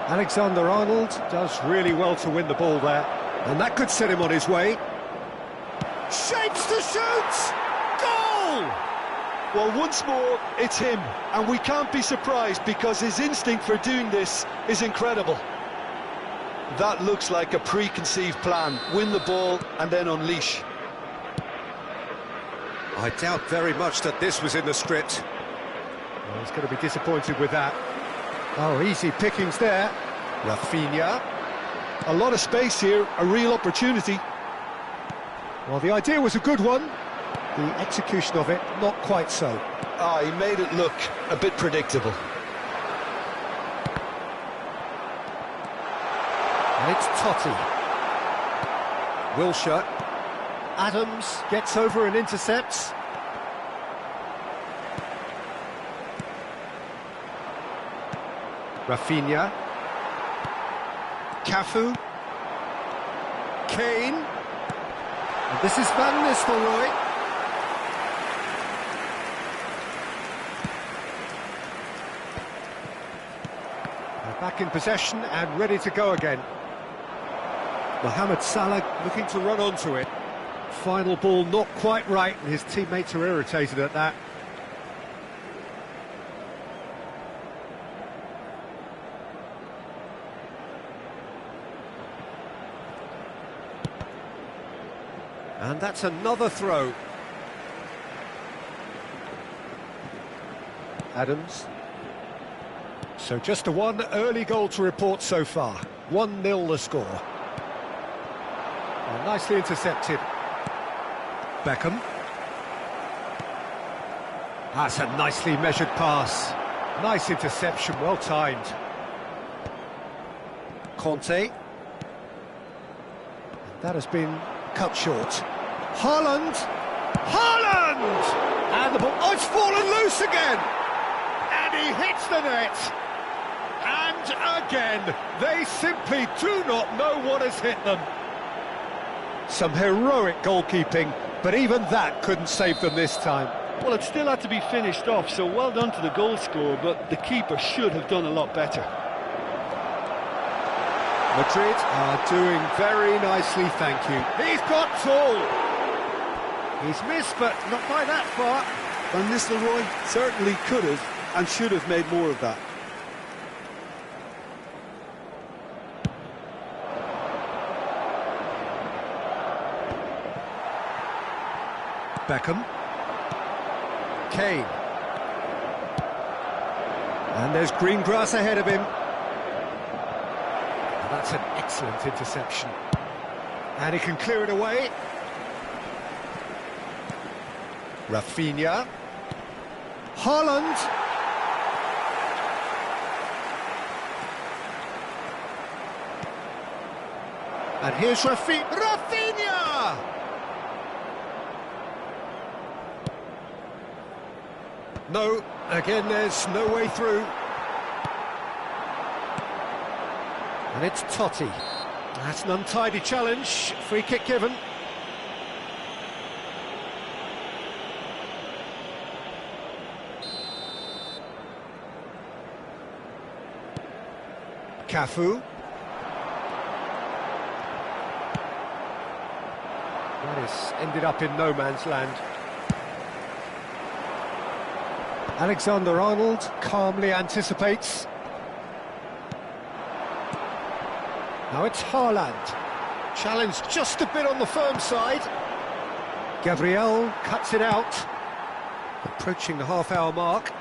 Alexander-Arnold does really well to win the ball there, and that could set him on his way. Shapes to shoot! Goal! Well, once more, it's him, and we can't be surprised because his instinct for doing this is incredible. That looks like a preconceived plan. Win the ball and then unleash. I doubt very much that this was in the script. Well, he's going to be disappointed with that. Oh, easy pickings there. Rafinha. A lot of space here, a real opportunity. Well, the idea was a good one. The execution of it, not quite so. Ah, he made it look a bit predictable. And it's Totti. Wilshere. Adams gets over and intercepts. Rafinha. Cafu. Kane. And this is Van Nistelrooy. They're back in possession and ready to go again. Mohamed Salah looking to run onto it. Final ball not quite right, and his teammates are irritated at that. And that's another throw. Adams. So just a one early goal to report so far. 1-0 the score. Well, nicely intercepted. Beckham. That's a nicely measured pass. Nice interception, well timed. Conte. That has been cut short. Haaland! Haaland! And the ball, oh, it's fallen loose again! And he hits the net! And again, they simply do not know what has hit them. Some heroic goalkeeping, but even that couldn't save them this time. Well, it still had to be finished off, so well done to the goal scorer, but the keeper should have done a lot better. Madrid are doing very nicely, thank you. He's got tall. He's missed, but not by that far. Van Nistelrooy certainly could have and should have made more of that. Beckham. Kane. And there's green grass ahead of him. That's an excellent interception. And he can clear it away. Rafinha. Haaland. And here's Rafinha! No, again there's no way through. And it's Totti. That's an untidy challenge. Free kick given. Cafu. That has ended up in no man's land. Alexander-Arnold calmly anticipates. Now it's Haaland. Challenged just a bit on the firm side. Gabriel cuts it out. Approaching the half-hour mark.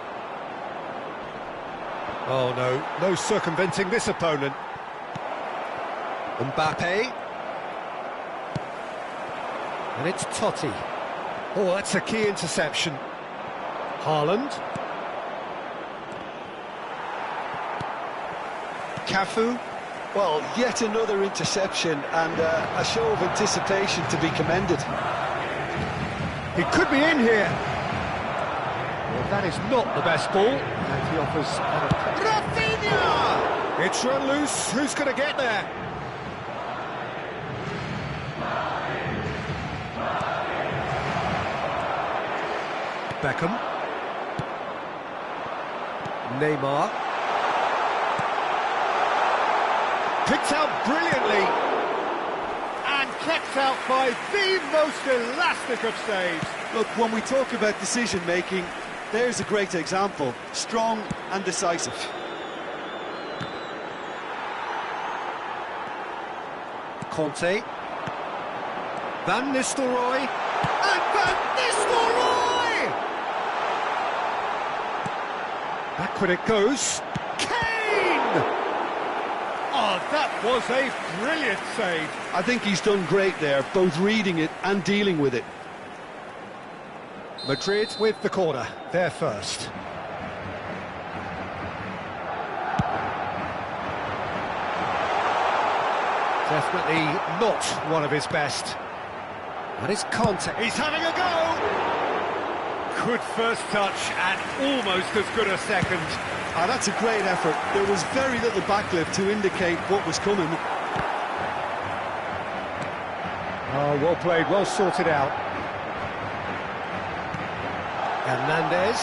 Oh no, no circumventing this opponent. Mbappe. And it's Totti. Oh, that's a key interception. Haaland. Cafu. Well, yet another interception and a show of anticipation to be commended. He could be in here. Well, that is not the best ball. And he offers... Rafinha! It's run loose. Who's going to get there? Beckham. Picked out brilliantly and kept out by the most elastic of saves. Look, when we talk about decision-making, there's a great example. Strong and decisive. Conte. Van Nistelrooy. And Van Nistelrooy! Backward it goes. Kane! Oh, that was a brilliant save. I think he's done great there, both reading it and dealing with it. Madrid with the corner, they're first. Definitely not one of his best. That is Conte. He's having a go! Good first touch and almost as good a second. Ah, that's a great effort. There was very little backlift to indicate what was coming. Oh, well played, well sorted out. Hernandez.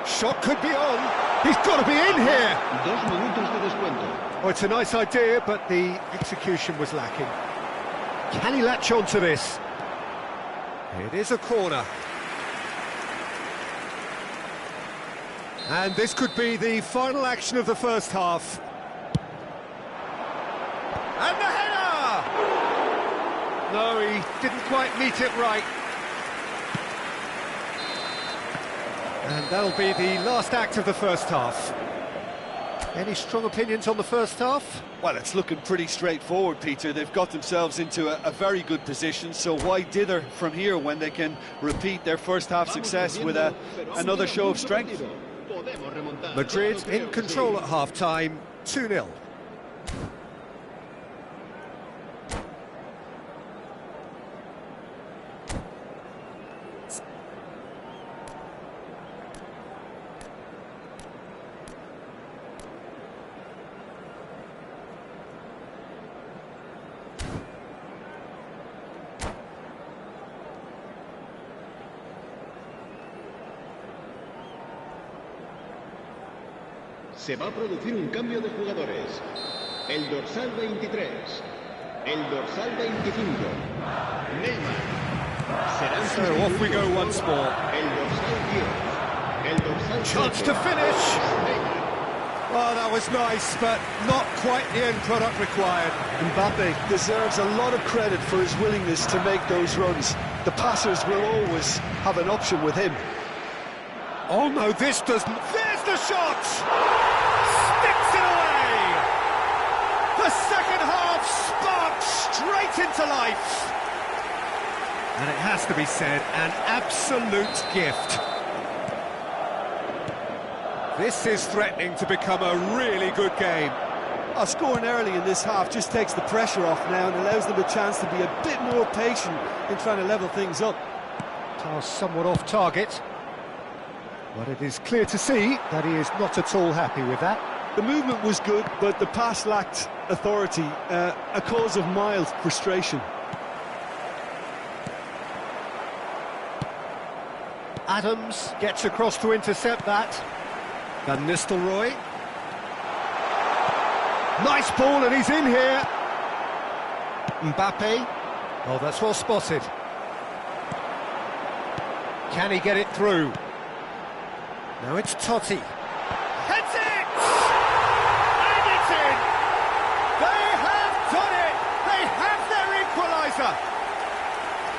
Shot could be on. He's got to be in here. 2 minutos de descuento. Oh, it's a nice idea, but the execution was lacking. Can he latch on to this? It is a corner. And this could be the final action of the first half. And the header! No, he didn't quite meet it right. And that'll be the last act of the first half. Any strong opinions on the first half? Well, it's looking pretty straightforward, Peter. They've got themselves into a very good position, so why dither from here when they can repeat their first half success with another show of strength? Madrid in control at half-time, 2-0. Se va a producir un cambio de jugadores. El dorsal 23. El dorsal 25. Neymar. Serán So off we go once more. El dorsal 10. El dorsal Chance to finish. Oh, that was nice, but not quite the end product required. Mbappe deserves a lot of credit for his willingness to make those runs. The passers will always have an option with him. Oh no, this doesn't... There's the shot! Sticks it away! The second half sparks straight into life. And it has to be said, an absolute gift. This is threatening to become a really good game. Scoring early in this half just takes the pressure off now and allows them a chance to be a bit more patient in trying to level things up. Task somewhat off target. But it is clear to see that he is not at all happy with that. The movement was good, but the pass lacked authority, a cause of mild frustration. Adams gets across to intercept that. Van Nistelrooy. Nice ball, and he's in here. Mbappe. Oh, that's well spotted. Can he get it through? Now it's Totti. Heads it! And it's in! They have done it! They have their equaliser!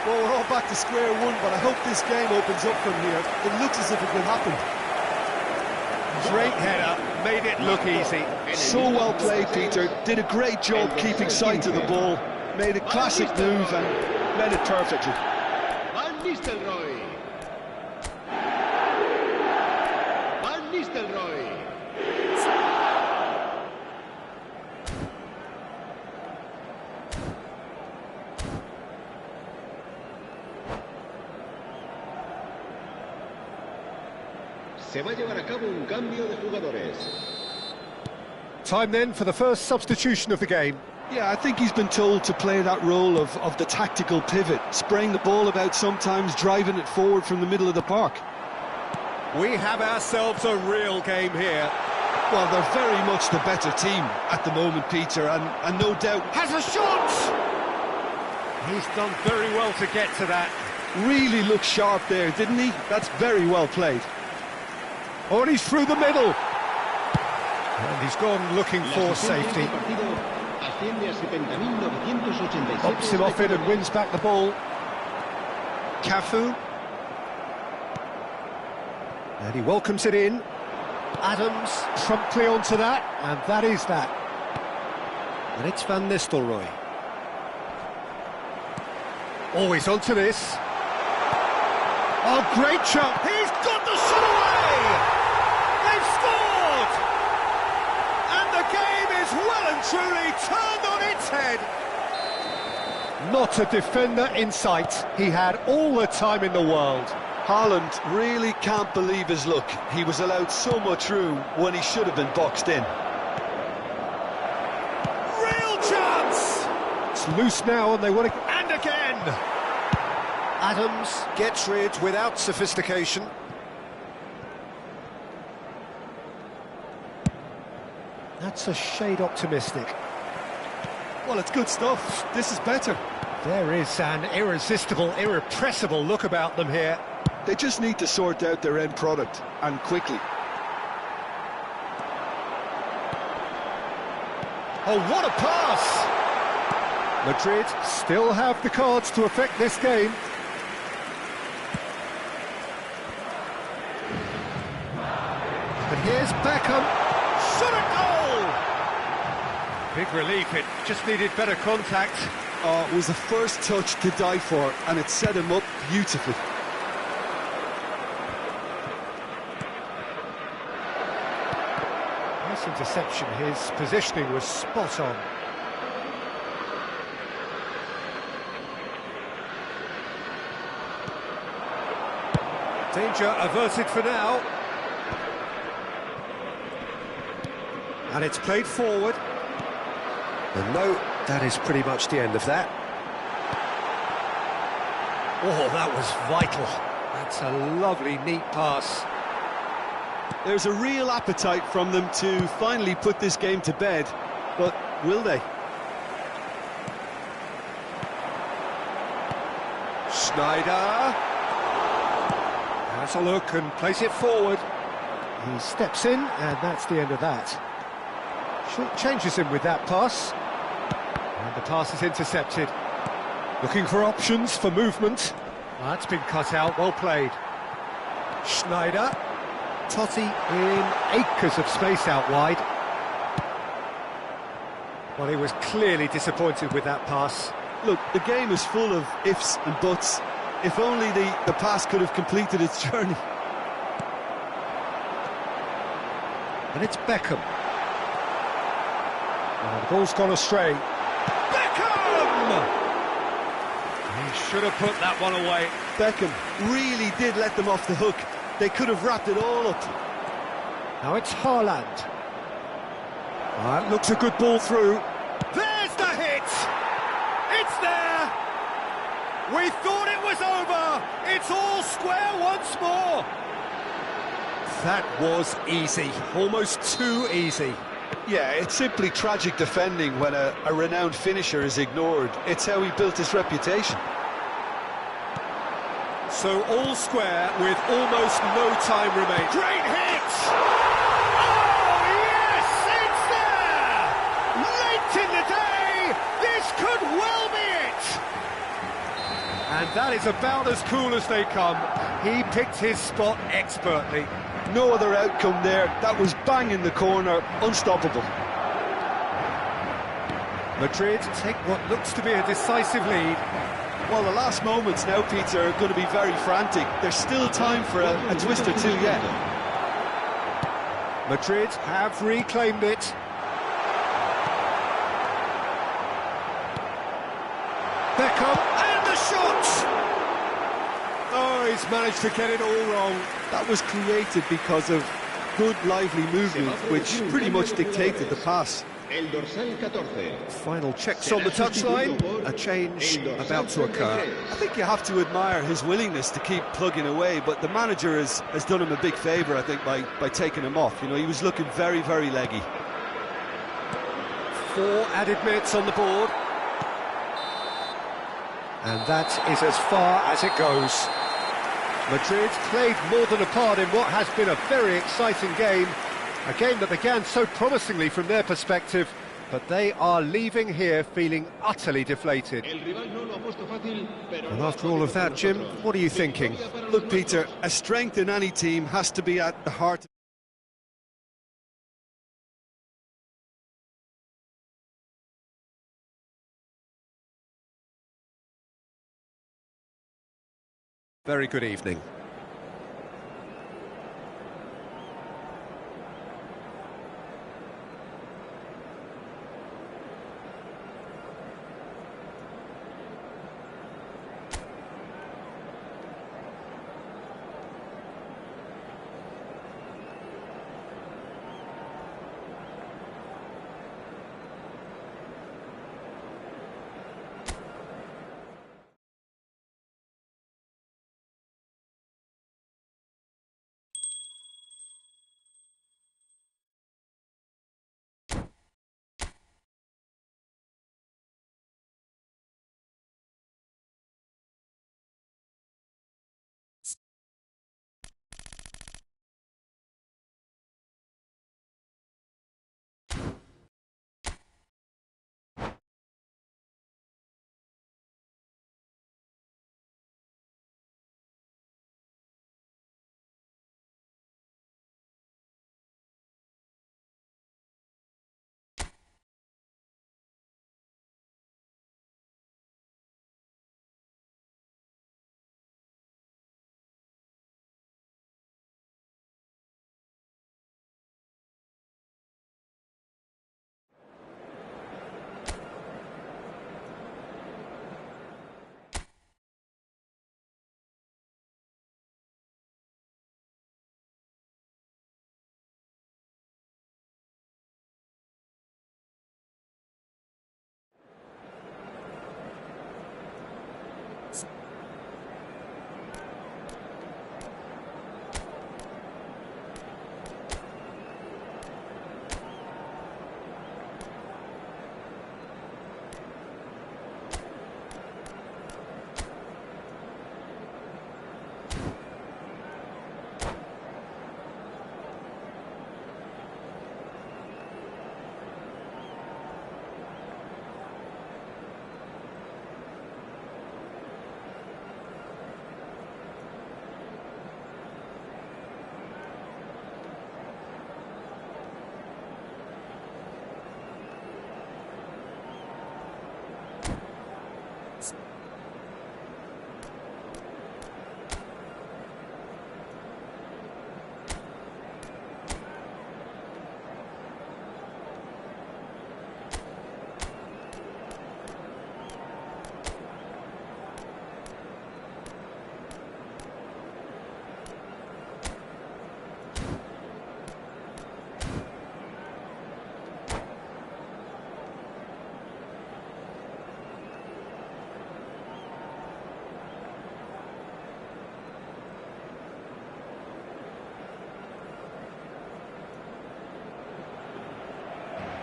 Well, we're all back to square one, but I hope this game opens up from here. It looks as if it could happen. Great header, made it look easy. So well played, Peter. Did a great job keeping sight of the ball. Made a classic move and read it perfectly. Van Nistelrooy. Van Nistelrooy. Se va a llevar a cabo un cambio de jugadores. Time then for the first substitution of the game. Yeah, I think he's been told to play that role of the tactical pivot, spraying the ball about sometimes, driving it forward from the middle of the park. We have ourselves a real game here. Well, they're very much the better team at the moment, Peter, and no doubt... Has a shot! He's done very well to get to that. Really looked sharp there, didn't he? That's very well played. Oh, and he's through the middle. And he's gone looking for safety. Pops him off it and wins back the ball. Cafu. And he welcomes it in. Adams promptly onto that, and that is that. And it's Van Nistelrooy. Always onto this. Oh, great shot! He's got the shot away! They've scored! And the game is well and truly turned on its head. Not a defender in sight. He had all the time in the world. Haaland really can't believe his luck. He was allowed so much room when he should have been boxed in. Real chance! It's loose now and they want to... And again! Adams gets rid without sophistication. That's a shade optimistic. Well, it's good stuff. This is better. There is an irresistible, irrepressible look about them here. They just need to sort out their end product, and quickly. Oh, what a pass! Madrid still have the cards to affect this game. But here's Beckham. Shot a goal! Big relief, it just needed better contact. Oh, it was the first touch to die for, and it set him up beautifully. Nice interception, his positioning was spot on. Danger averted for now. And it's played forward. And no, that is pretty much the end of that. Oh, that was vital. That's a lovely, neat pass. There's a real appetite from them to finally put this game to bed, but will they? Schneider has a look and plays it forward. He steps in, and that's the end of that. Short changes him with that pass. And the pass is intercepted. Looking for options for movement. Well, that's been cut out, well played. Schneider. Totti in acres of space out wide. Well, he was clearly disappointed with that pass. Look, the game is full of ifs and buts. If only the pass could have completed its journey. And it's Beckham. Oh, the ball's gone astray. Beckham! He should have put that one away. Beckham really did let them off the hook. They could have wrapped it all up. Now it's Haaland. That looks a good ball through. There's the hit! It's there! We thought it was over! It's all square once more! That was easy, almost too easy. Yeah, it's simply tragic defending when a renowned finisher is ignored. It's how he built his reputation. So all square with almost no time remaining. Great hit! Oh, yes, it's there! Late in the day, this could well be it! And that is about as cool as they come. He picked his spot expertly. No other outcome there. That was bang in the corner, unstoppable. Madrid take what looks to be a decisive lead. Well, the last moments now, Peter, are going to be very frantic. There's still time for a twist or two yet. Madrid have reclaimed it. Beckham, and the shot! Oh, he's managed to get it all wrong. That was created because of good, lively movement, which pretty much dictated the pass. El dorsal 14. Final checks on the touchline, a change about to occur. I think you have to admire his willingness to keep plugging away, but the manager has done him a big favour, I think, by taking him off. You know, he was looking very, very leggy. 4 added minutes on the board. And that is as far as it goes. Madrid played more than a part in what has been a very exciting game. A game that began so promisingly from their perspective, but they are leaving here feeling utterly deflated. And after all of that, Jim, what are you thinking? Look, Peter, a strength in any team has to be at the heart. Very good evening.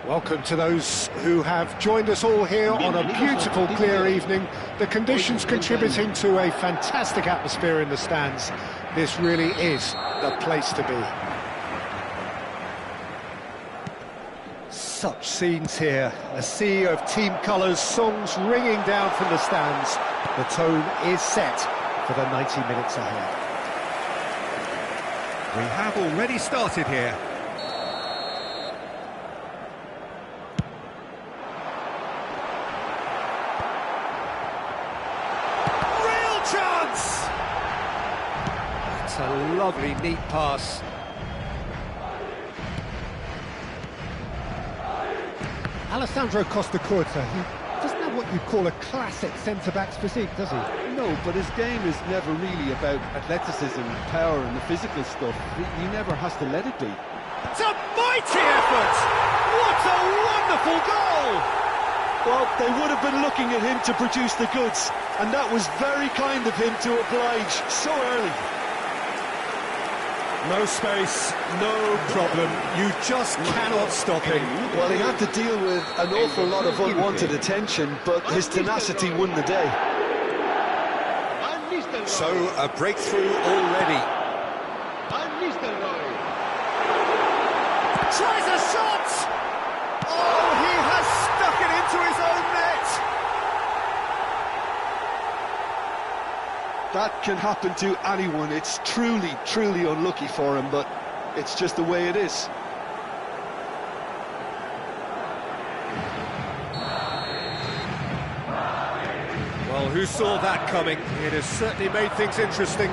Welcome to those who have joined us all here on a beautiful, clear evening. The conditions contributing to a fantastic atmosphere in the stands. This really is the place to be. Such scenes here, a sea of team colours, songs ringing down from the stands. The tone is set for the 90 minutes ahead. We have already started here. That's a lovely, neat pass. Alessandro Costa Curta, he doesn't have what you'd call a classic centre-back's physique, does he? No, but his game is never really about athleticism, power and the physical stuff. He never has to let it be. It's a mighty effort! What a wonderful goal! Well, they would have been looking at him to produce the goods, and that was very kind of him to oblige so early. No space, no problem. You just cannot stop him. Well, he had to deal with an awful lot of unwanted attention, but his tenacity won the day. So, a breakthrough already. Tries a shot! Oh, he has stuck it into his own net! That can happen to anyone. It's truly, truly unlucky for him, but it's just the way it is. Well, who saw that coming? It has certainly made things interesting.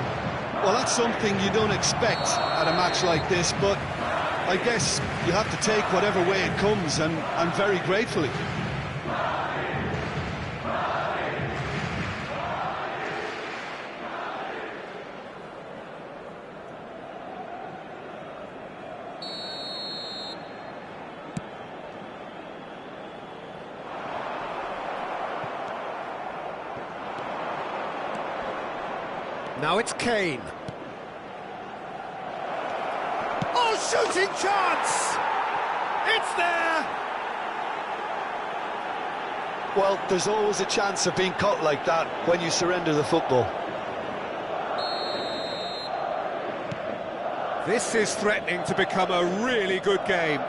Well, that's something you don't expect at a match like this, but I guess you have to take whatever way it comes, and very gratefully. Now it's Kane. Oh, shooting chance! It's there! Well, there's always a chance of being caught like that when you surrender the football. This is threatening to become a really good game.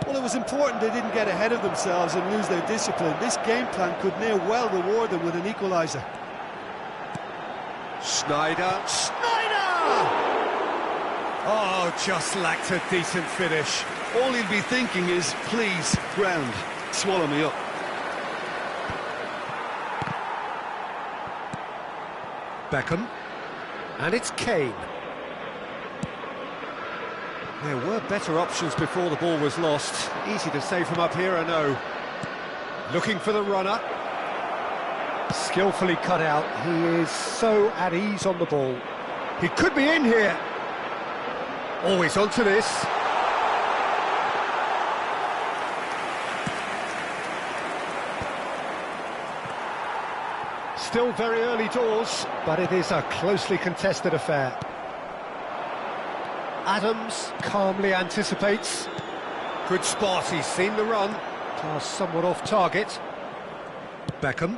Well, it was important they didn't get ahead of themselves and lose their discipline. This game plan could near well reward them with an equaliser. Schneider! Oh, just lacked a decent finish. All he'll be thinking is, please, ground, swallow me up. Beckham. And it's Kane. There were better options before the ball was lost. Easy to say from up here, I know. Looking for the runner. Skillfully cut out. He is so at ease on the ball. He could be in here. Always onto this. Still very early doors, but it is a closely contested affair. Adams calmly anticipates. Good spot, he's seen the run. Pass somewhat off target. Beckham.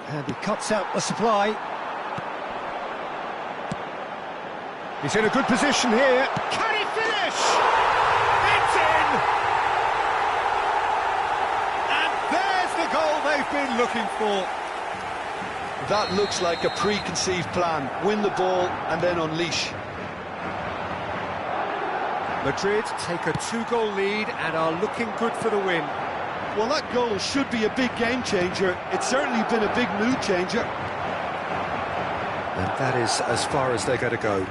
And he cuts out the supply. He's in a good position here. Can he finish? It's in! And there's the goal they've been looking for. That looks like a preconceived plan. Win the ball and then unleash. Madrid take a 2-goal lead and are looking good for the win. Well, that goal should be a big game changer. It's certainly been a big mood changer. And that is as far as they're going to go.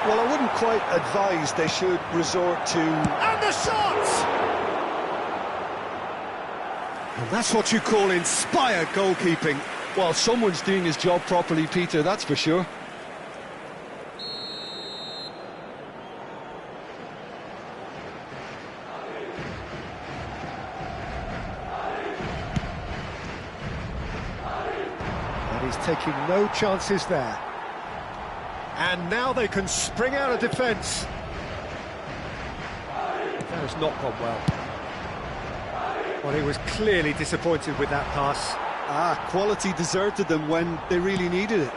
Well, I wouldn't quite advise they should resort to... And the shot! And that's what you call inspired goalkeeping. Well, someone's doing his job properly, Peter, that's for sure. And he's taking no chances there. And now they can spring out of defence. That has not gone well. Well, he was clearly disappointed with that pass. Quality deserted them when they really needed it.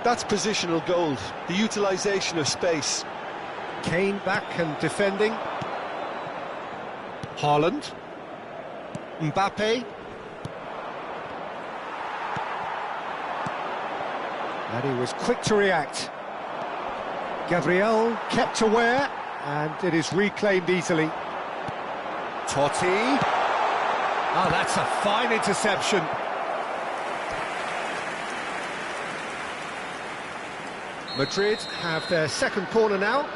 That's positional gold, the utilisation of space. Kane back and defending. Haaland. Mbappe. And he was quick to react. Gabriel kept aware, and it is reclaimed easily. Totti. Oh, that's a fine interception. Madrid have their second corner now.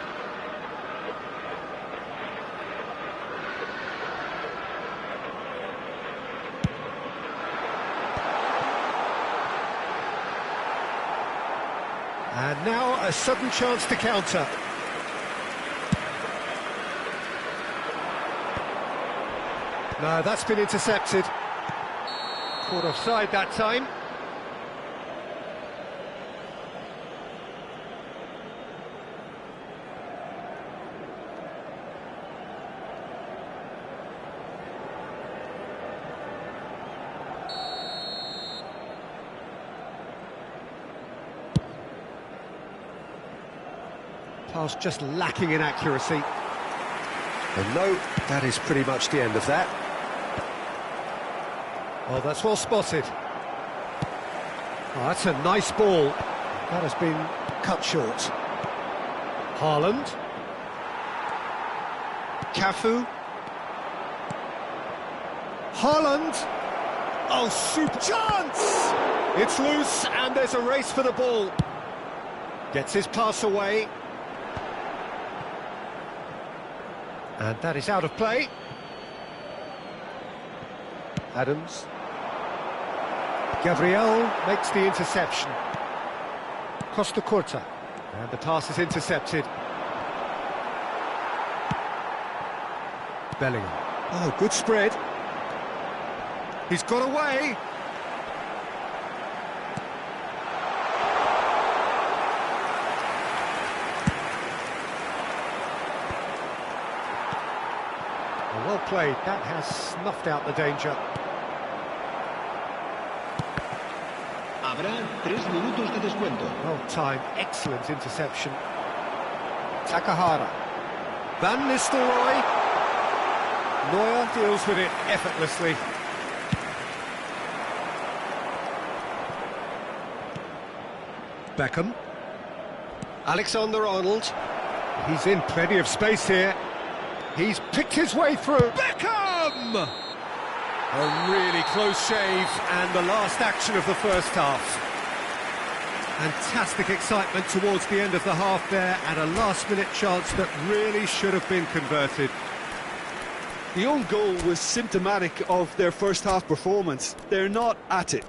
Now a sudden chance to counter. No, that's been intercepted. Caught offside that time. Pass just lacking in accuracy. And no, that is pretty much the end of that. Oh, that's well spotted. Oh, that's a nice ball. That has been cut short. Haaland. Cafu. Haaland. Oh, super chance! It's loose and there's a race for the ball. Gets his pass away. And that is out of play. Adams. Gabriel makes the interception. Costa Curta. And the pass is intercepted. Bellingham. Oh, good spread. He's got away. Well played, that has snuffed out the danger. Habrá 3 minutos de descuento. Well timed, excellent interception. Takahara. Van Nistelrooy. Neuer deals with it effortlessly. Beckham. Alexander-Arnold. He's in plenty of space here. He's picked his way through. Beckham! A really close shave, and the last action of the first half. Fantastic excitement towards the end of the half there, and a last-minute chance that really should have been converted. The own goal was symptomatic of their first half performance. They're not at it.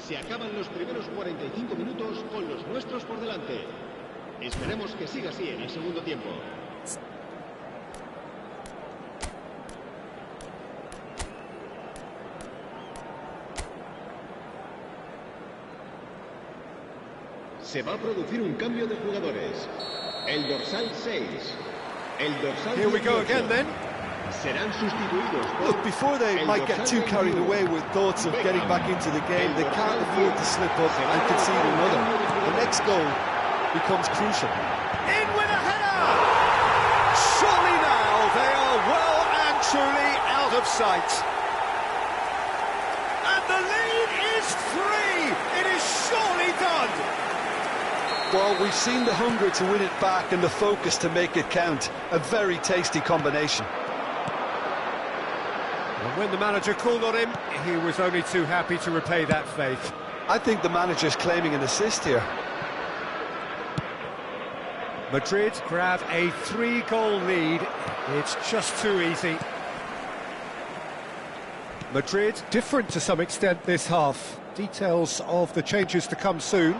Se acaban los primeros 45 minutos con los nuestros por delante. Esperemos que siga así en el segundo tiempo. Se va a producir un cambio de jugadores. El dorsal 6. El dorsal 18. Here we go again then. Serán sustituidos por... Look, before they might get too carried away with thoughts of getting back into the game, they can't afford to slip up and concede another. The next goal becomes crucial. In with a header! Surely now they are well and truly out of sight. And the lead is 3! It is surely done! Well, we've seen the hunger to win it back and the focus to make it count. A very tasty combination. And when the manager called on him, he was only too happy to repay that faith. I think the manager's claiming an assist here. Madrid grab a 3-goal lead. It's just too easy. Madrid different to some extent this half. Details of the changes to come soon.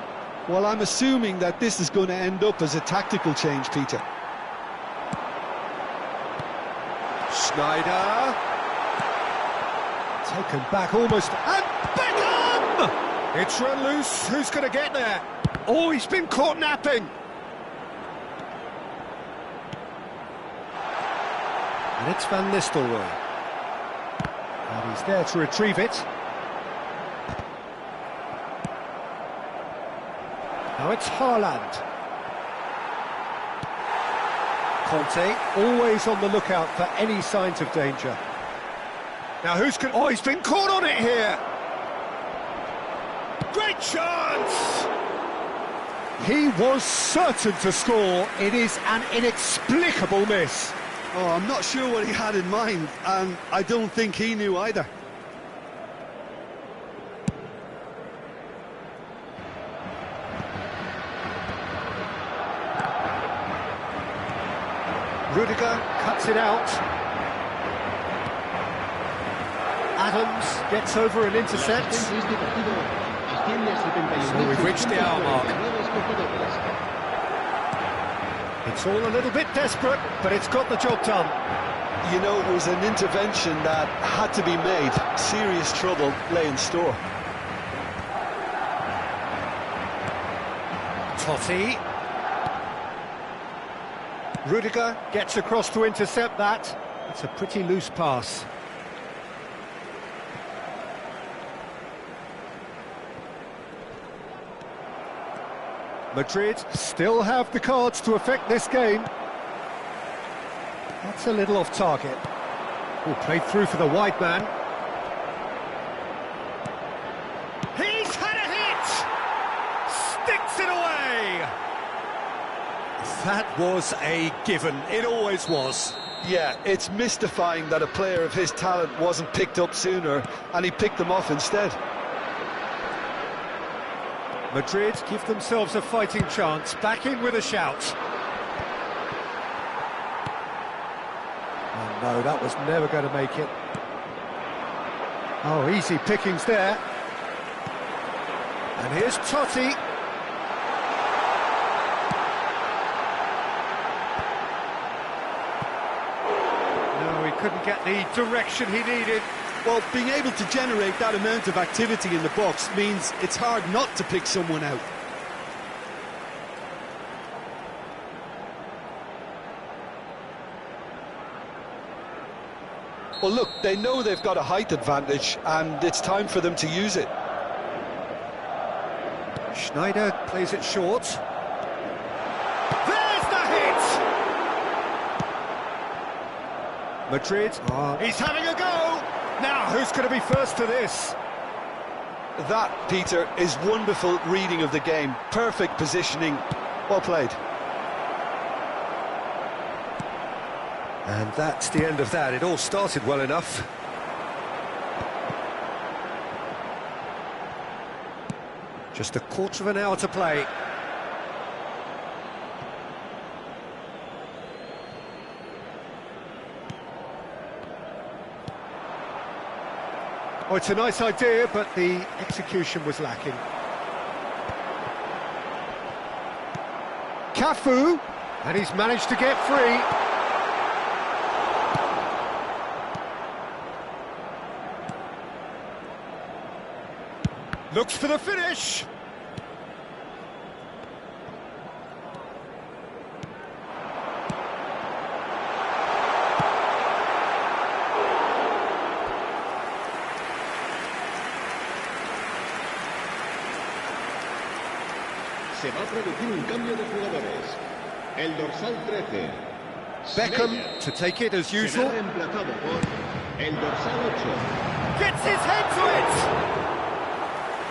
Well, I'm assuming that this is going to end up as a tactical change, Peter. Schneider. Taken back almost. And Beckham! It's run loose. Who's going to get there? Oh, he's been caught napping. And it's Van Nistelrooy. And he's there to retrieve it. Now it's Haaland. Conte, always on the lookout for any signs of danger. Now who's going... Oh, he's been caught on it here! Great chance! He was certain to score. It is an inexplicable miss. Oh, I'm not sure what he had in mind, and I don't think he knew either. Rudiger cuts it out. Adams gets over and intercepts. So we've reached the hour mark. It's all a little bit desperate, but it's got the job done. You know, it was an intervention that had to be made. Serious trouble lay in store. Totti. Rudiger gets across to intercept that. It's a pretty loose pass. Madrid still have the cards to affect this game. That's a little off target. Oh, played through for the wide man. He's had a hit! Sticks it away! That was a given. It always was. Yeah, it's mystifying that a player of his talent wasn't picked up sooner, and he picked them off instead. Madrid give themselves a fighting chance, back in with a shout. Oh no, that was never going to make it. Oh, easy pickings there. And here's Totti. No, he couldn't get the direction he needed. Well, being able to generate that amount of activity in the box means it's hard not to pick someone out. Well, look, they know they've got a height advantage, and it's time for them to use it. Schneider plays it short. There's the hit! Madrid, he's having a go! Now, who's going to be first to this? That, Peter, is wonderful reading of the game. Perfect positioning. Well played. And that's the end of that. It all started well enough. Just a quarter of an hour to play. Oh, it's a nice idea, but the execution was lacking. Cafu, and he's managed to get free. Looks for the finish. Se va a producir un cambio de jugadores. El dorsal 13. Beckham to take it as usual. Será reemplazado por el dorsal 8. Gets his head to it!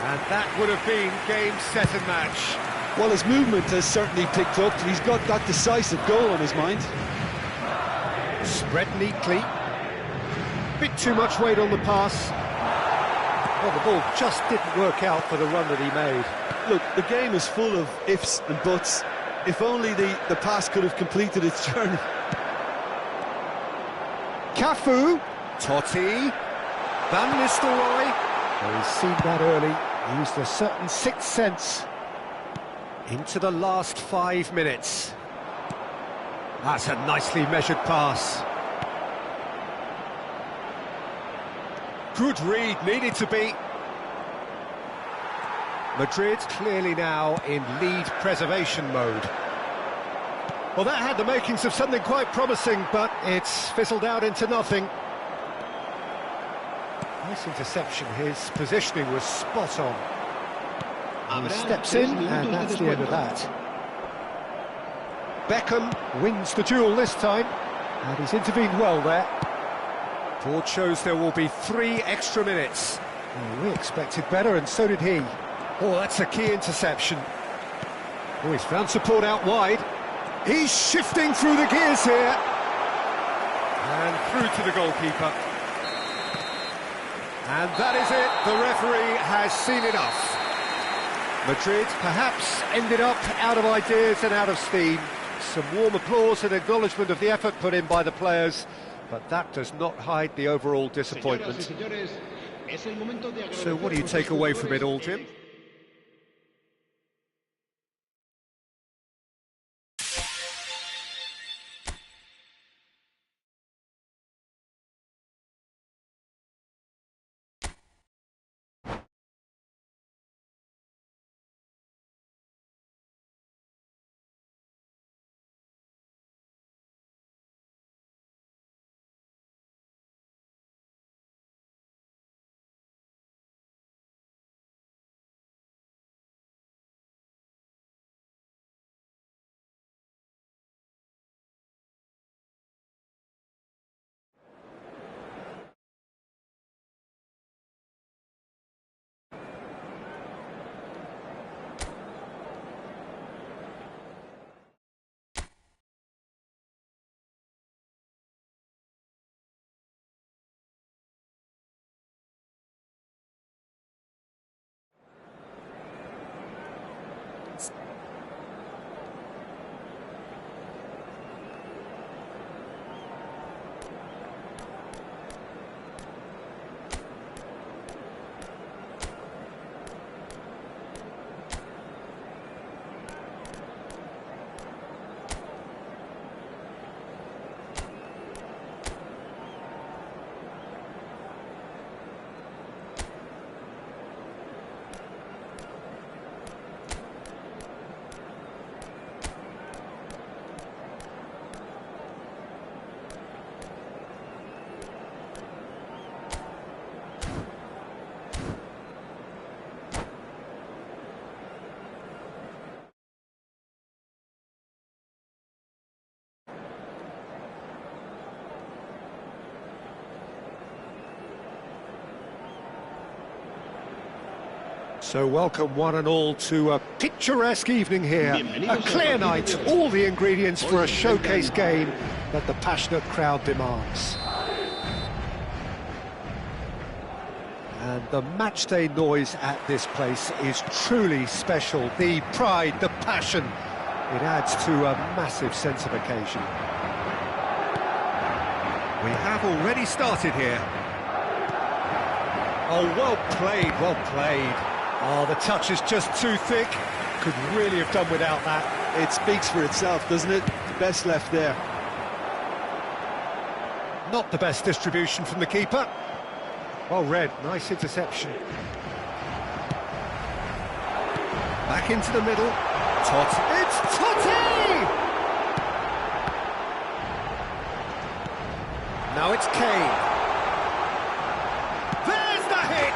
And that would have been game, set and match. Well, his movement has certainly picked up. He's got that decisive goal on his mind. Spread neatly. Bit too much weight on the pass. Well, the ball just didn't work out for the run that he made. Look, the game is full of ifs and buts. If only the pass could have completed its journey. Cafu, Totti, Van Nistelrooy. Oh, he's seen that early. He used a certain sixth sense. Into the last 5 minutes. That's a nicely measured pass. Good read, needed to be. Madrid clearly now in lead preservation mode. Well, that had the makings of something quite promising, but it's fizzled out into nothing. Nice interception, his positioning was spot on. He steps in, and that's the end of that. Beckham wins the duel this time, and he's intervened well there. Board shows there will be 3 extra minutes. Well, we expected better, and so did he. Oh, that's a key interception. Oh, he's found support out wide. He's shifting through the gears here. And through to the goalkeeper. And that is it. The referee has seen enough. Madrid perhaps ended up out of ideas and out of steam. Some warm applause and acknowledgement of the effort put in by the players, but that does not hide the overall disappointment. So what do you take away from it all, Jim? So welcome one and all to a picturesque evening here, a clear night, all the ingredients for a showcase game that the passionate crowd demands. And the matchday noise at this place is truly special. The pride, the passion, it adds to a massive sense of occasion. We have already started here. Oh, well played, well played. Oh, the touch is just too thick. Could really have done without that. It speaks for itself, doesn't it? Best left there. Not the best distribution from the keeper. Well read, nice interception. Back into the middle. Totti. It's Totti! Now it's Kane. There's the hit!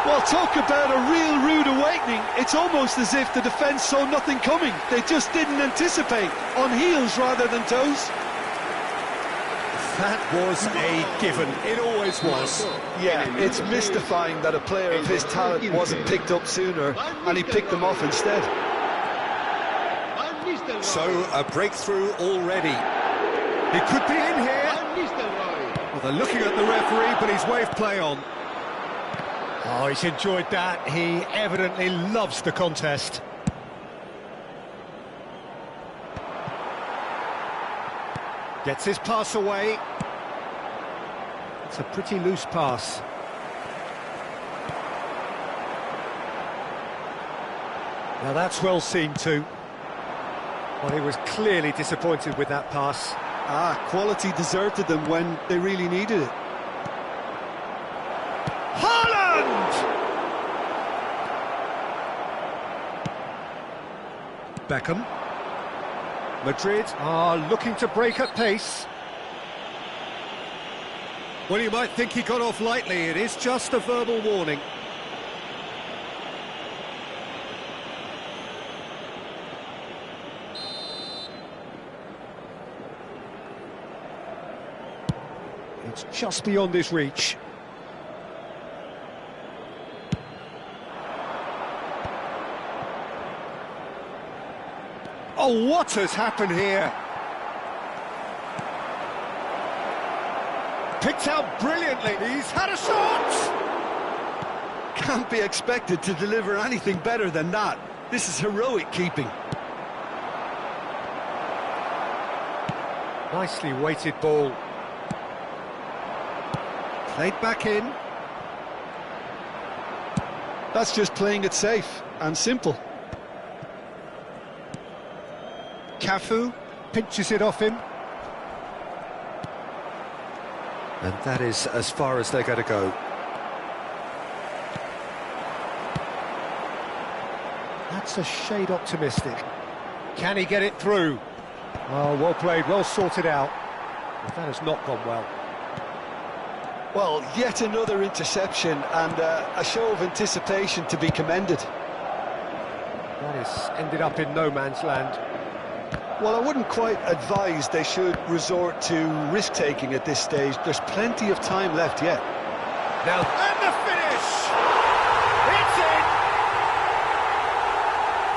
Well, talk about a real rude awakening. It's almost as if the defence saw nothing coming. They just didn't anticipate, on heels rather than toes. That was a given. It always was. Yeah, it's mystifying that a player of his talent wasn't picked up sooner, and he picked them off instead. So, a breakthrough already. He could be in here. Well, they're looking at the referee, but he's waved play on. Oh, he's enjoyed that. He evidently loves the contest. Gets his pass away. It's a pretty loose pass. Now that's well seen too. Well, he was clearly disappointed with that pass. Quality deserted them when they really needed it. Beckham. Madrid are looking to break at pace. Well, you might think he got off lightly. It is just a verbal warning. It's just beyond his reach. Oh, what has happened here? Picked out brilliantly. He's had a shot! Can't be expected to deliver anything better than that. This is heroic keeping. Nicely weighted ball. Played back in. That's just playing it safe and simple. Cafu pinches it off him. And that is as far as they're going to go. That's a shade optimistic. Can he get it through? Oh, well played, well sorted out. But that has not gone well. Well, yet another interception and a show of anticipation to be commended. That has ended up in no man's land. Well, I wouldn't quite advise they should resort to risk-taking at this stage. There's plenty of time left yet. Now, and the finish! It's in!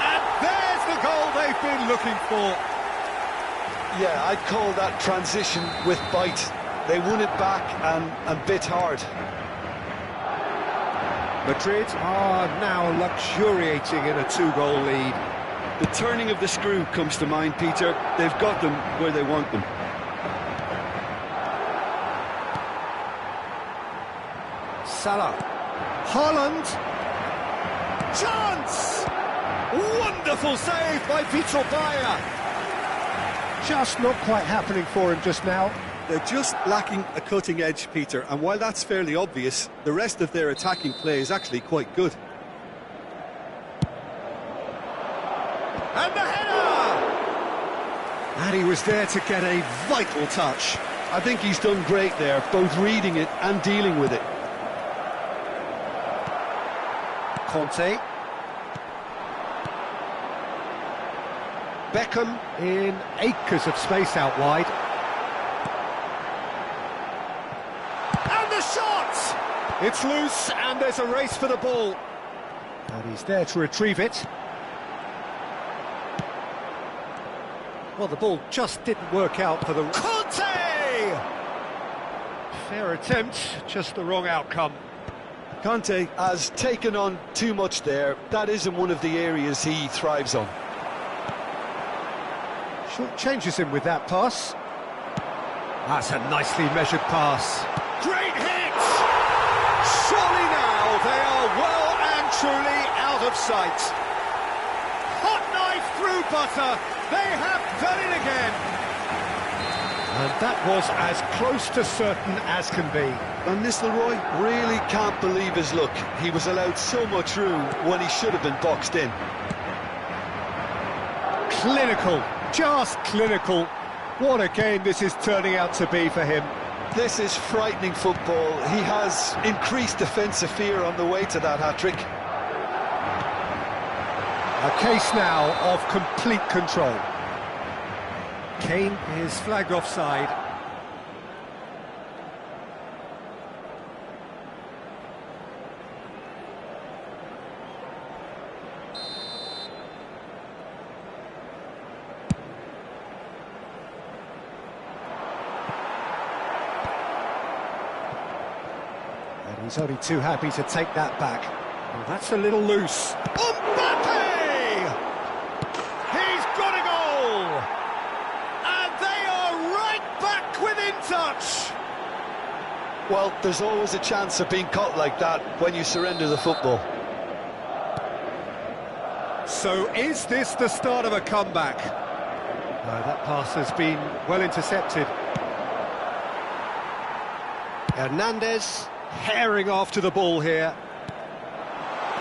And there's the goal they've been looking for. Yeah, I'd call that transition with bite. They won it back and bit hard. Madrid are now luxuriating in a two-goal lead. The turning of the screw comes to mind, Peter. They've got them where they want them. Salah. Haaland. Chance! Wonderful save by Vitor Bayer. Just not quite happening for him just now. They're just lacking a cutting edge, Peter, and while that's fairly obvious, the rest of their attacking play is actually quite good. And the header! And he was there to get a vital touch. I think he's done great there, both reading it and dealing with it. Conte. Beckham in acres of space out wide. And the shot! It's loose and there's a race for the ball. And he's there to retrieve it. Well, the ball just didn't work out for the... Conte! Fair attempt, just the wrong outcome. Conte has taken on too much there. That isn't one of the areas he thrives on. Short changes him with that pass. That's a nicely measured pass. Great hit! Surely now they are well and truly out of sight. Hot knife through butter. They have done it again. And that was as close to certain as can be. Van Nistelrooy really can't believe his luck. He was allowed so much room when he should have been boxed in. Clinical, just clinical. What a game this is turning out to be for him. This is frightening football. He has increased defensive fear on the way to that hat-trick. A case now of complete control. Kane is flagged offside. And he's only too happy to take that back. Well, that's a little loose. Mbappe! He's got a goal! And they are right back within touch! Well, there's always a chance of being caught like that when you surrender the football. So is this the start of a comeback? No, that pass has been well intercepted. Hernandez herring after the ball here.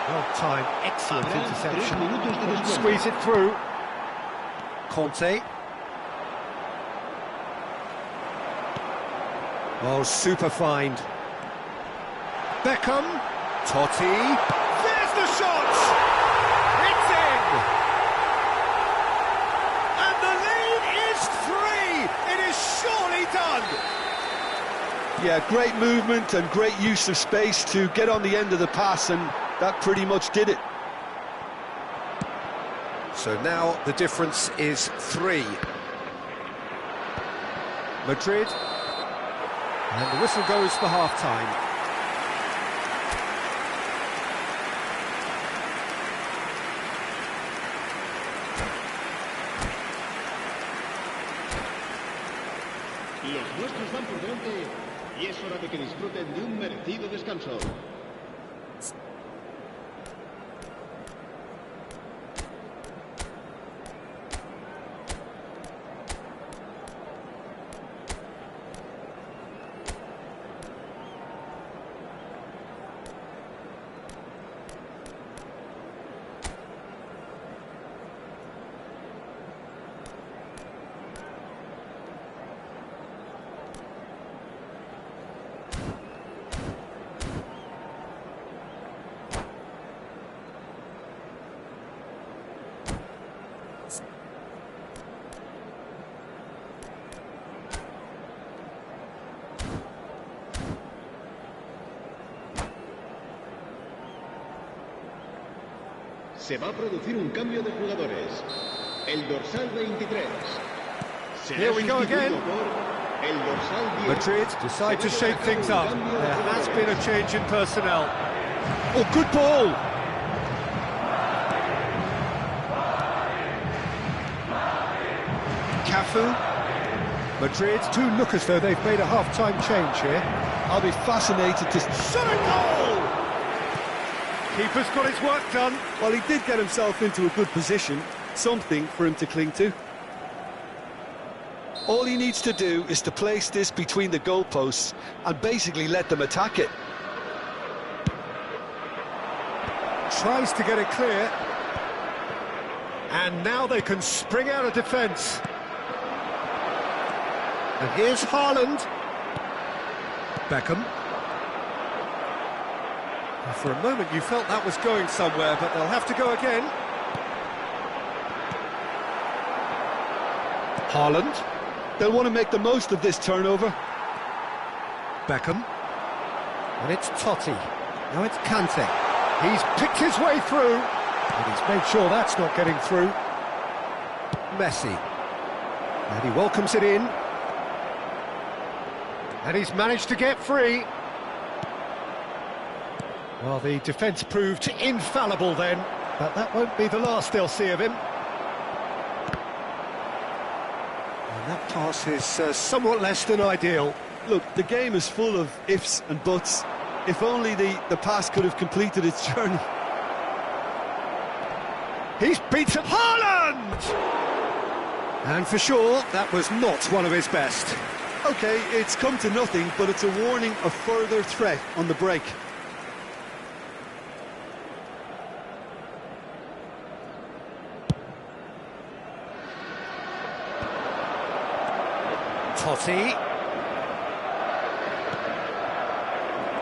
Well timed, excellent interception. Squeeze it through. Conte. Oh, super find. Beckham. Totti. There's the shot! It's in! And the lead is 3! It is surely done! Yeah, great movement and great use of space to get on the end of the pass, and that pretty much did it. So now the difference is 3. Madrid. And the whistle goes for half-time. Los nuestros van por delante y es hora de que disfruten de un merecido descanso. Se va a producir un cambio de jugadores. El dorsal 23. Here we go again. El dorsal 10. Madrid decide to shake things up. There has been a change in personnel. Oh, good ball! Cafu. Madrid do look as though they've made a half-time change here. I'll be fascinated to... Shot a goal! Keeper's got his work done. Well, he did get himself into a good position, something for him to cling to. All he needs to do is to place this between the goalposts and basically let them attack it. Tries to get it clear. And now they can spring out of defence. And here's Haaland. Beckham. For a moment you felt that was going somewhere, but they'll have to go again. Haaland. They'll want to make the most of this turnover. Beckham. And it's Totti. Now it's Kante. He's picked his way through, and he's made sure that's not getting through. Messi. And he welcomes it in. And he's managed to get free. Well, the defence proved infallible then, but that won't be the last they'll see of him. And that pass is somewhat less than ideal. Look, the game is full of ifs and buts. If only the pass could have completed its journey. He's beaten Haaland! And for sure, that was not one of his best. OK, it's come to nothing, but it's a warning of further threat on the break. Totti.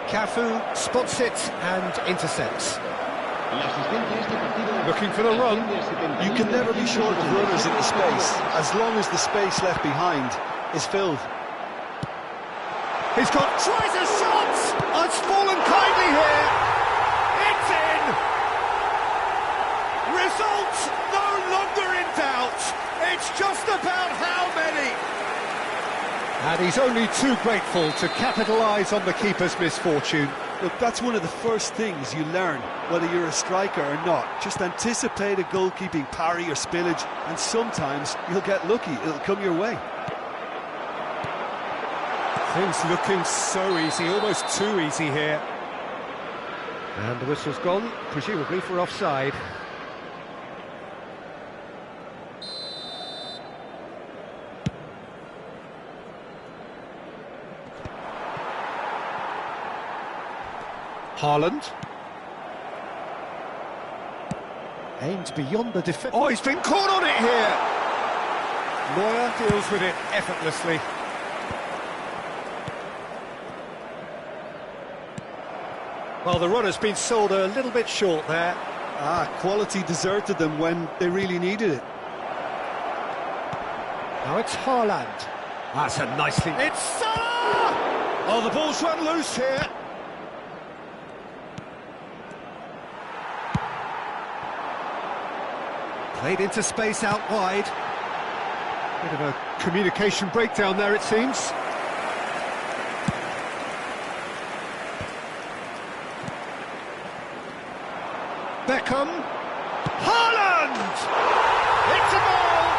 Cafu spots it and intercepts. Looking for the run. You can never be short of runners into space, as long as the space left behind is filled. He's got... tries a shot! Oh, it's fallen kindly here. It's in! Result no longer in doubt. It's just about how many. And he's only too grateful to capitalise on the keeper's misfortune. Look, that's one of the first things you learn, whether you're a striker or not. Just anticipate a goalkeeping parry or spillage, and sometimes you'll get lucky, it'll come your way. Things looking so easy, almost too easy here. And the whistle's gone, presumably for offside. Haaland. Aimed beyond the defence. Oh, he's been caught on it here! Neuer deals with it effortlessly. Well, the run has been sold a little bit short there. Quality deserted them when they really needed it. Now it's Haaland. That's a nicely... It's Salah! Oh, the ball's run loose here. Played into space out wide. Bit of a communication breakdown there, it seems. Beckham. Haaland! It's a goal!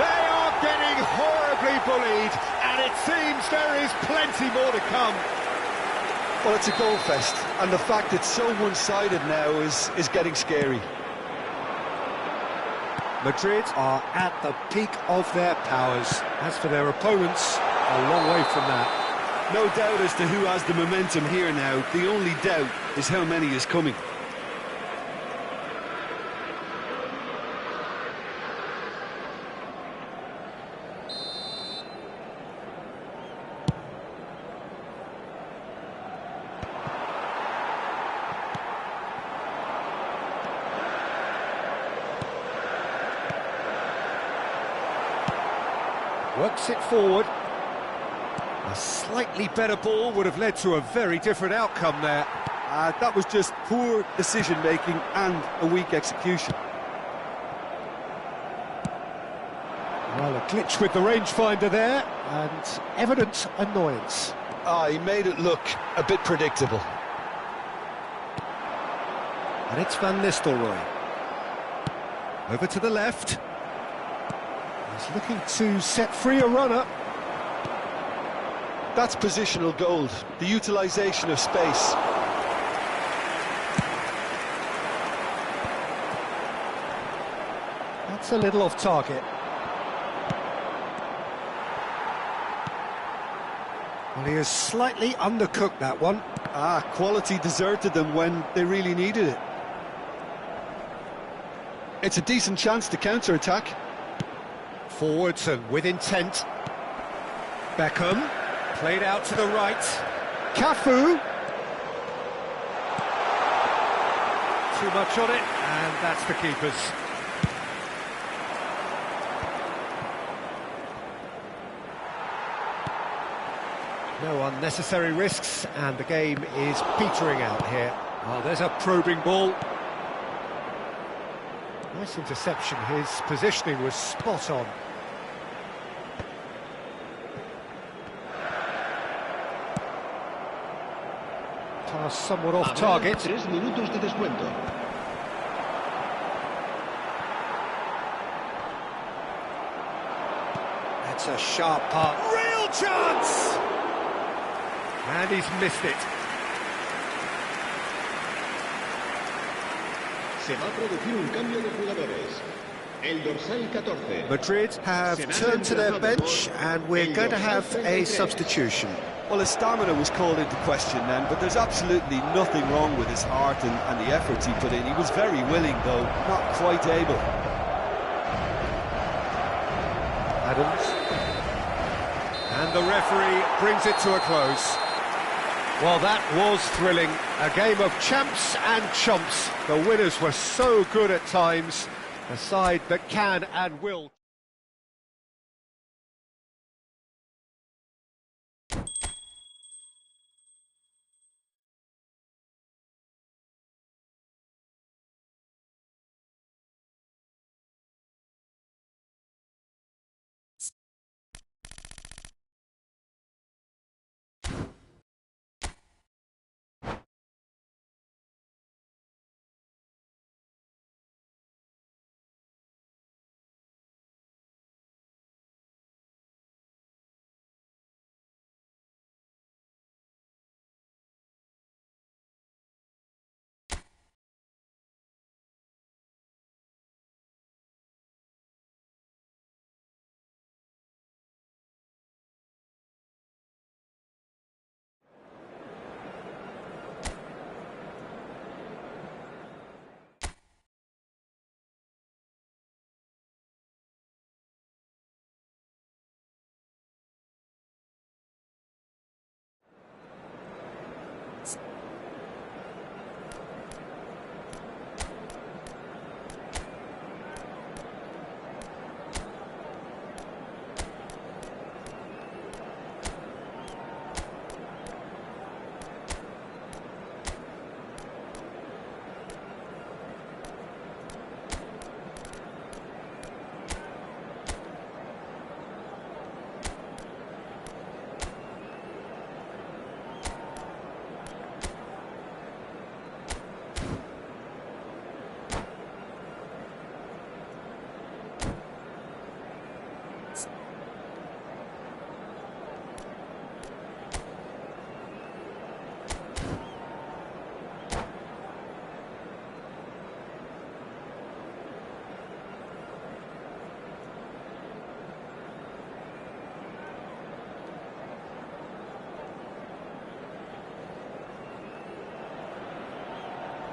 They are getting horribly bullied, and it seems there is plenty more to come. Well, it's a goal fest, and the fact it's so one-sided now is getting scary. Madrid are at the peak of their powers. As for their opponents, a long way from that. No doubt as to who has the momentum here now. The only doubt is how many is coming. Works it forward. A slightly better ball would have led to a very different outcome there. That was just poor decision-making and a weak execution. Well, a glitch with the rangefinder there, and evident annoyance. He made it look a bit predictable. And it's Van Nistelrooy. Over to the left. He's looking to set free a runner. That's positional gold, the utilisation of space. That's a little off target. Well, he has slightly undercooked that one. Quality deserted them when they really needed it. It's a decent chance to counter-attack. Forwards and with intent. Beckham, played out to the right. Cafu. Too much on it, and that's the keeper's. No unnecessary risks, and the game is petering out here. Well, there's a probing ball. Nice interception, his positioning was spot on. Pass somewhat off target. 3 minutos de descuento. That's a sharp part. Real chance! And he's missed it. Se va a producir un cambio de jugadores. El dorsal 14. Madrid have turned to their bench, and we're going to have a substitution. Well, his stamina was called into question then, but there's absolutely nothing wrong with his heart and the efforts he put in. He was very willing, though, not quite able. Adams. And the referee brings it to a close. Well, that was thrilling. A game of champs and chumps. The winners were so good at times. A side that can and will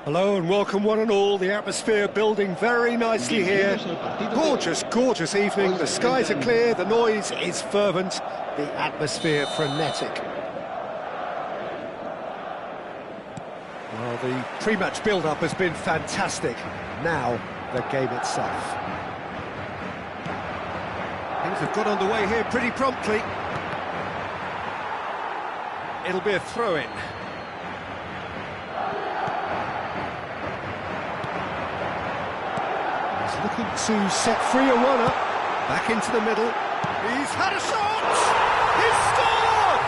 Hello and welcome one and all. The atmosphere building very nicely here. Gorgeous, gorgeous evening. The skies are clear, the noise is fervent, the atmosphere frenetic. Well, the pre-match build-up has been fantastic. Now, the game itself. Things have got underway here pretty promptly. It'll be a throw-in. Looking to set free a runner, back into the middle, he's had a shot, he's scored!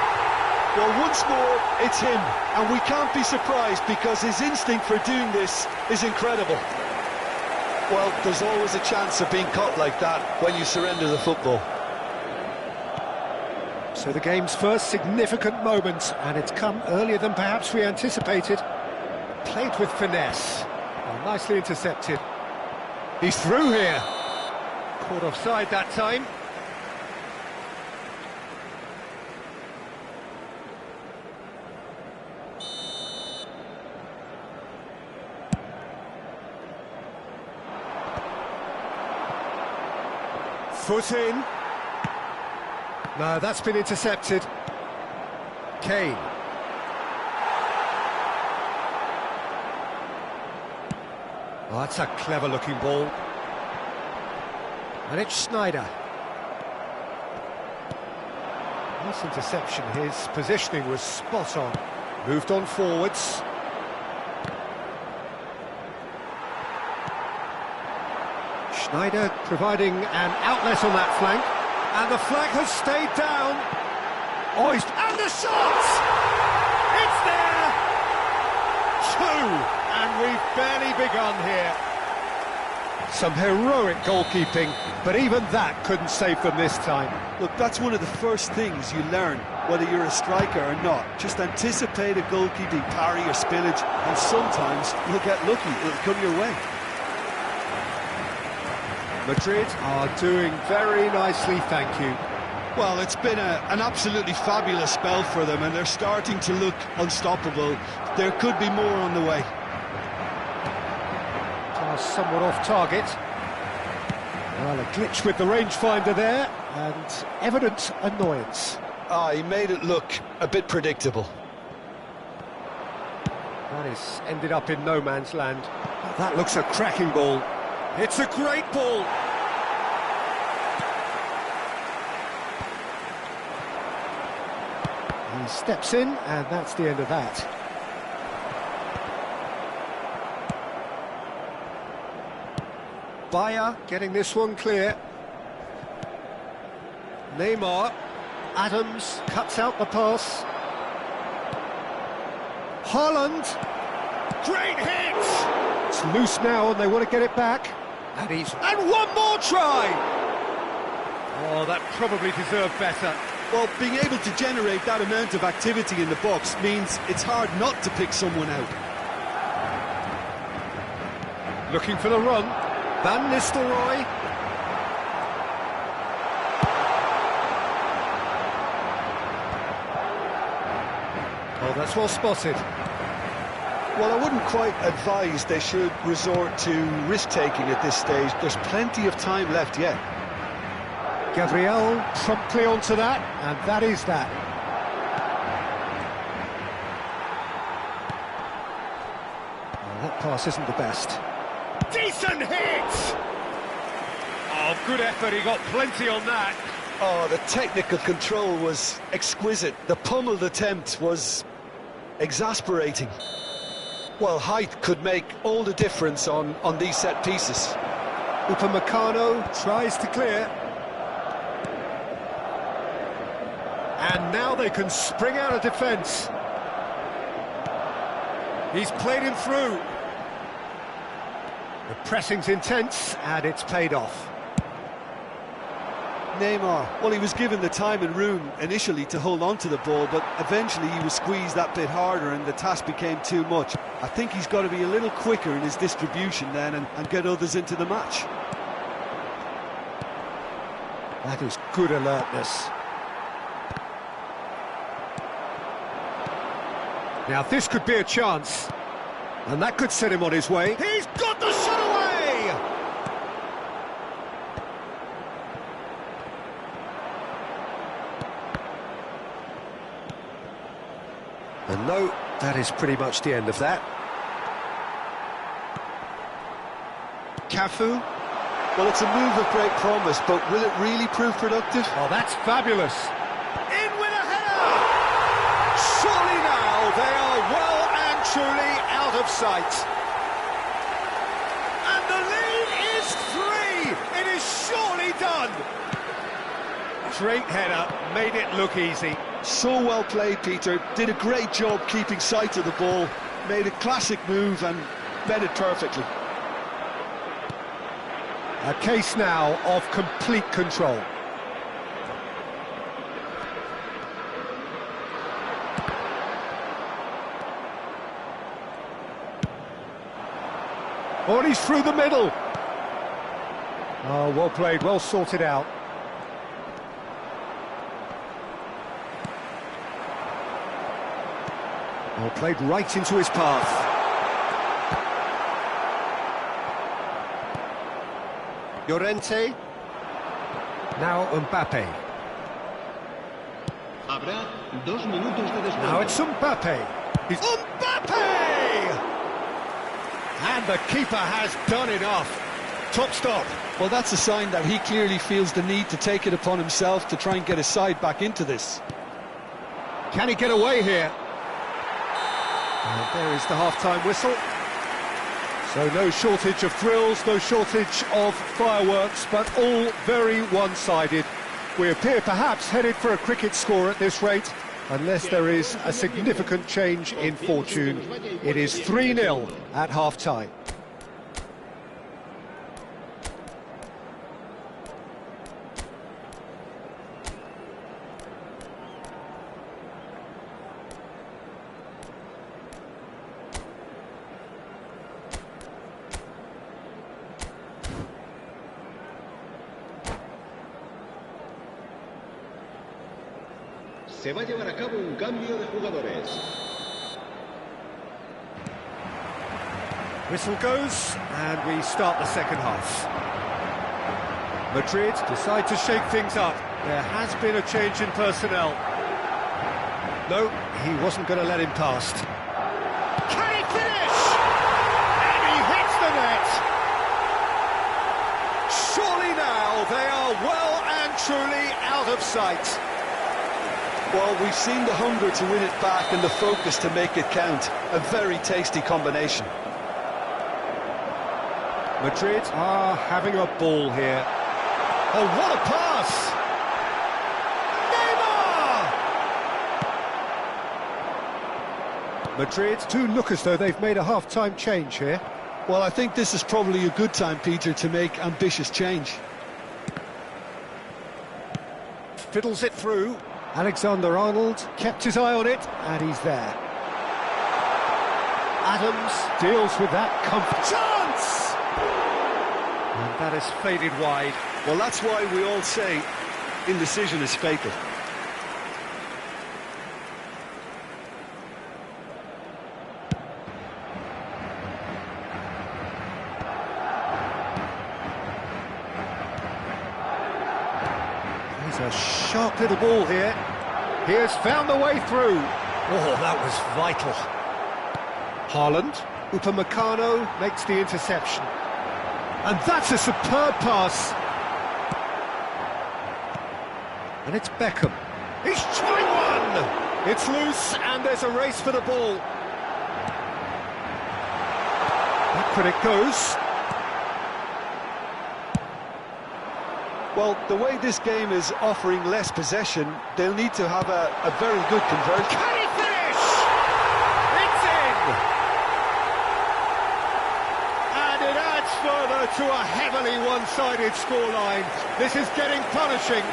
Well, once more, it's him, and we can't be surprised because his instinct for doing this is incredible. Well, there's always a chance of being caught like that when you surrender the football. So the game's first significant moment, and it's come earlier than perhaps we anticipated. Played with finesse, well, nicely intercepted. He's through here. Caught offside that time. Foot in. No, that's been intercepted. Kane. Oh, that's a clever-looking ball. And it's Sneijder. Nice interception. His positioning was spot on. Moved on forwards. Sneijder providing an outlet on that flank. And the flag has stayed down. Oh, and the shot! It's there! Two! And we've barely begun here. Some heroic goalkeeping, but even that couldn't save them this time. Look, that's one of the first things you learn, whether you're a striker or not. Just anticipate a goalkeeping parry or spillage, and sometimes you'll get lucky, it'll come your way. Madrid are doing very nicely, thank you. Well, it's been an absolutely fabulous spell for them, and they're starting to look unstoppable. There could be more on the way. Somewhat off target. Well, a glitch with the rangefinder there, and evident annoyance. He made it look a bit predictable. That is ended up in no man's land. That looks a cracking ball. It's a great ball. He steps in, and that's the end of that. Bayer getting this one clear. Neymar. Adams cuts out the pass. Haaland. Great hit! It's loose now and they want to get it back. And one more try! Oh, that probably deserved better. Well, being able to generate that amount of activity in the box means it's hard not to pick someone out. Looking for the run. Van Nistelrooy. Oh, that's well spotted. Well, I wouldn't quite advise they should resort to risk-taking at this stage. There's plenty of time left yet. Gabriel promptly onto that, and that is that. Oh, that pass isn't the best. Decent hit! Oh, good effort, he got plenty on that. Oh, the technical control was exquisite. The pummeled attempt was exasperating. Well, height could make all the difference on these set pieces. Upamecano tries to clear. And now they can spring out of defence. He's played him through. The pressing's intense, and it's paid off. Neymar, well, he was given the time and room initially to hold on to the ball, but eventually he was squeezed that bit harder and the task became too much. I think he's got to be a little quicker in his distribution then and get others into the match. That is good alertness. Now this could be a chance. And that could set him on his way. He's got the shot away! And no, that is pretty much the end of that. Cafu. Well, it's a move of great promise, but will it really prove productive? Oh, that's fabulous. In with a header! Surely now they are well and truly out of sight. And the lead is 3! It is surely done! Great header, made it look easy. So well played, Peter. Did a great job keeping sight of the ball. Made a classic move and met it perfectly. A case now of complete control. Oh, and he's through the middle. Oh, well played, well sorted out. Well played right into his path. Llorente. Now Mbappe. Habrá 2 minutos de descuento. Now it's Mbappe. He's Mbappe! And the keeper has done enough. Top stop. Well, that's a sign that he clearly feels the need to take it upon himself to try and get his side back into this. Can he get away here? And there is the half-time whistle. So no shortage of thrills, no shortage of fireworks, but all very one-sided. We appear perhaps headed for a cricket score at this rate, unless there is a significant change in fortune. It is 3-0 at half-time. Se va a llevar a cabo un cambio de jugadores. Whistle goes, and we start the second half. Madrid decide to shake things up. There has been a change in personnel. No, he wasn't going to let him past. Can he finish? And he hits the net! Surely now they are well and truly out of sight. Well, we've seen the hunger to win it back and the focus to make it count. A very tasty combination. Madrid are having a ball here. Oh, what a pass! Neymar! Madrid do look as though they've made a half-time change here. Well, I think this is probably a good time, Peter, to make ambitious change. Fiddles it through. Alexander-Arnold kept his eye on it, and he's there. Adams deals with that comfort. Chance! And that has faded wide. Well, that's why we all say indecision is fatal. There's a sharp little ball here. He has found the way through. Oh, that was vital. Haaland. Upamecano makes the interception. And that's a superb pass. And it's Beckham. He's trying one! It's loose, and there's a race for the ball. Back when it goes. Well, the way this game is offering less possession, they'll need to have a very good conversion. Can he finish? It's in! And it adds further to a heavily one-sided scoreline. This is getting punishing.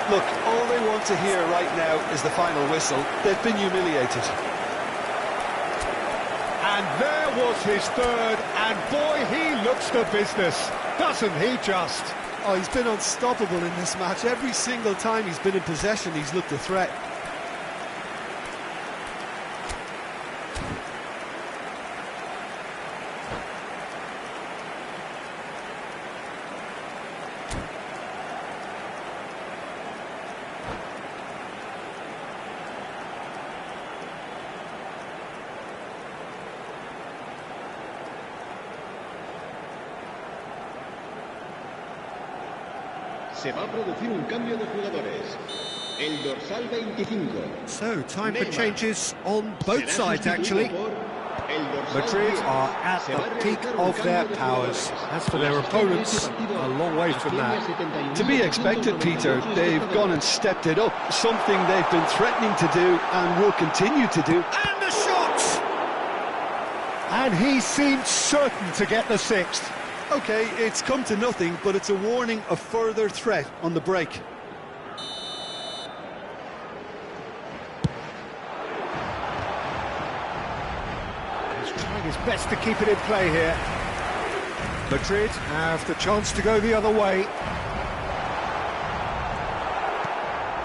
Look, all they want to hear right now is the final whistle. They've been humiliated. And there was his third, and boy, he looks the business, doesn't he just? Oh, he's been unstoppable in this match. Every single time he's been in possession, he's looked a threat. Se va a producir un cambio de jugadores. El dorsal 25. So, time for changes on both sides, actually. Madrid are at the peak of their powers. As for their opponents, a long way from that. To be expected, Peter. They've gone and stepped it up, something they've been threatening to do and will continue to do. And the shot! And he seemed certain to get the sixth. OK, it's come to nothing, but it's a warning of further threat on the break. Trying his best to keep it in play here. Madrid have the chance to go the other way.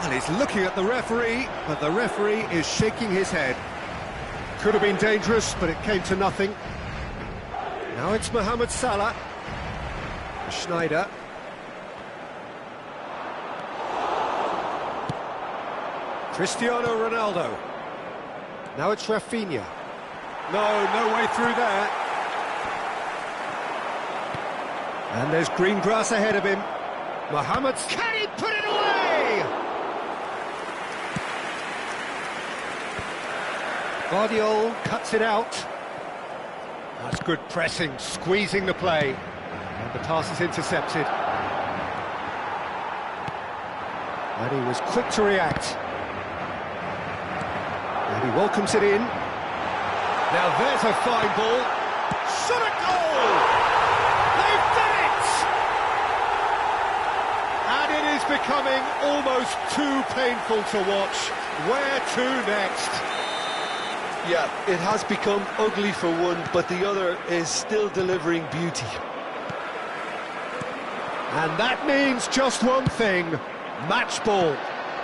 Well, he's looking at the referee, but the referee is shaking his head. Could have been dangerous, but it came to nothing. Now it's Mohamed Salah. Schneider. Cristiano Ronaldo. Now it's Rafinha. No way through there. And there's green grass ahead of him. Mohamed, can he put it away? Guardiola cuts it out. That's good pressing, squeezing the play. And the pass is intercepted. And he was quick to react. And he welcomes it in. Now there's a fine ball. Shot a goal! They've done it! And it is becoming almost too painful to watch. Where to next? Yeah, it has become ugly for one, but the other is still delivering beauty. And that means just one thing, match ball.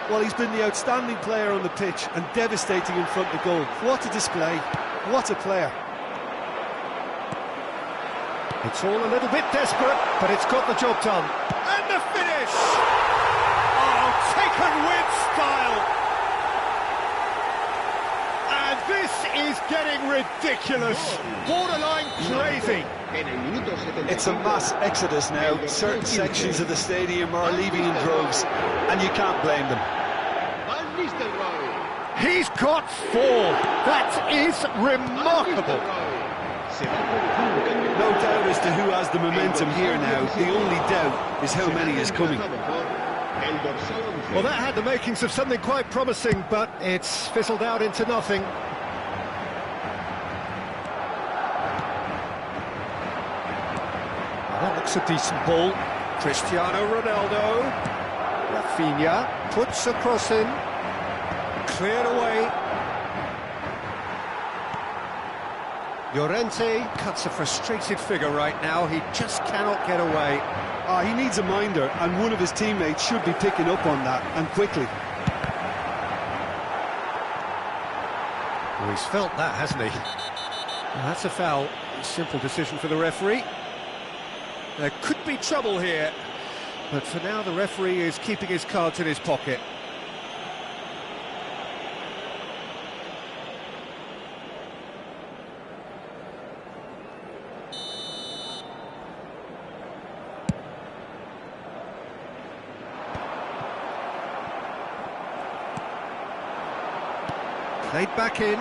Well, he's been the outstanding player on the pitch and devastating in front of goal. What a display, what a player. It's all a little bit desperate, but it's got the job done. And the finish! Oh, taken with style! And this is getting ridiculous, borderline crazy. It's a mass exodus now. Certain sections of the stadium are leaving in droves, and you can't blame them. He's got 4. That is remarkable. No doubt as to who has the momentum here now. The only doubt is how many is coming. Well, that had the makings of something quite promising, but it's fizzled out into nothing. That looks a decent ball. Cristiano Ronaldo. Rafinha puts a cross in. Cleared away. Llorente cuts a frustrated figure right now. He just cannot get away. He needs a minder, and one of his teammates should be picking up on that, and quickly. Well, he's felt that, hasn't he? Well, that's a foul. Simple decision for the referee. There could be trouble here, but for now the referee is keeping his cards in his pocket. Played back in.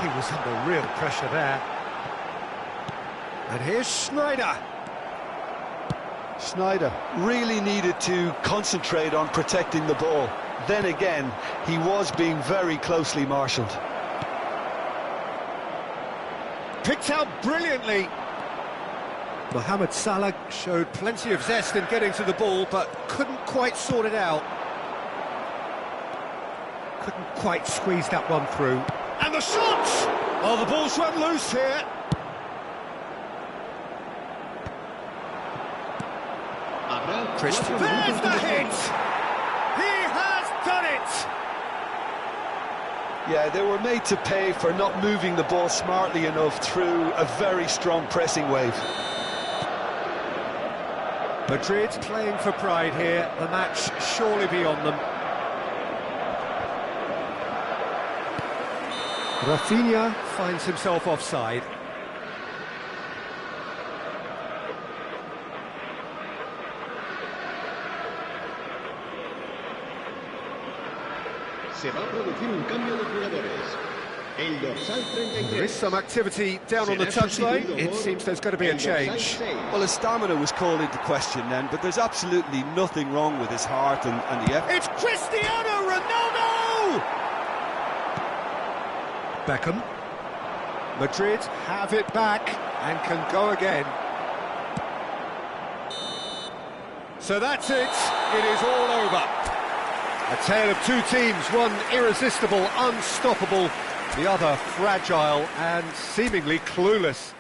He was under real pressure there. And here's Schneider. Schneider really needed to concentrate on protecting the ball. Then again, he was being very closely marshalled. Picked out brilliantly. Mohamed Salah showed plenty of zest in getting to the ball, but couldn't quite sort it out. Couldn't quite squeeze that one through. And the shot! Oh, the ball's run loose here. Christian. There's the hit! He has done it! Yeah, they were made to pay for not moving the ball smartly enough through a very strong pressing wave. Madrid playing for pride here. The match surely beyond them. Rafinha finds himself offside. Se va a producir un cambio de jugadores. El dorsal 33. There is some activity down on the touchline. It seems there's going to be a change. Well, his stamina was called into question then, but there's absolutely nothing wrong with his heart and the effort. It's Cristiano Ronaldo! Beckham. Madrid have it back and can go again. So that's it. It is all over. A tale of two teams, one irresistible, unstoppable, the other fragile and seemingly clueless.